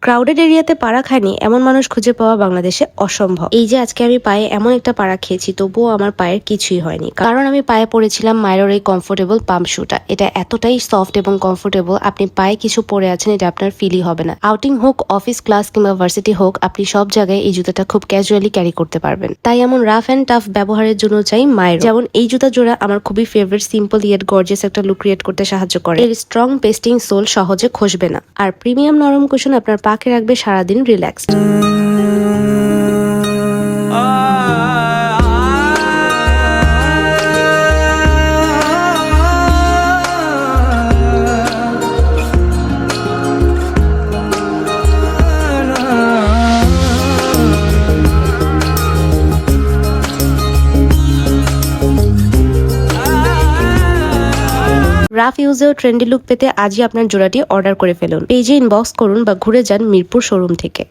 Crowded এরিয়াতে পাড়া খায়নি এমন মানুষ খুঁজে পাওয়া বাংলাদেশে অসম্ভব। এই যে আজকে আমি পায়ে এমন একটা পাড়া খেয়েছি, তবুও আমার পায়ের কিছুই হয়নি, কারণ আমি পায়ে পরেছিলাম মায়ের এই কমফোর্টেবল পাম্প শুটা। এটা এতটাই সফট এবং কমফোর্টেবল, আপনি পায়ে কিছু পরে আছেন এটা আপনার ফিলই হবে না। আউটিং হোক, অফিস, ক্লাস কিংবা ভার্সিটি হোক, আপনি সব জায়গায় এই জুতাটা খুব ক্যাজুয়ালি ক্যারি করতে পারবেন। তাই এমন রাফ অ্যান্ড টাফ ব্যবহারের জন্য চাই মায়ের। যেমন এই জুতা জোড়া আমার খুবই ফেভারিট, সিম্পল ইয়েট গর্জিয়াস একটা লুক ক্রিয়েট করতে সাহায্য করে। এর স্ট্রং পেস্টিং সোল সহজে খসবে না, আর প্রিমিয়াম নরম কুশন আপনার পাকে রাখবে সারাদিন রিল্যাক্সড। রাফ ইউজেও ট্রেন্ডি লুক পেতে আজই আপনার জোড়াটি অর্ডার করে ফেলুন। পেজে ইনবক্স করুন বা ঘুরে যান মিরপুর শোরুম থেকে।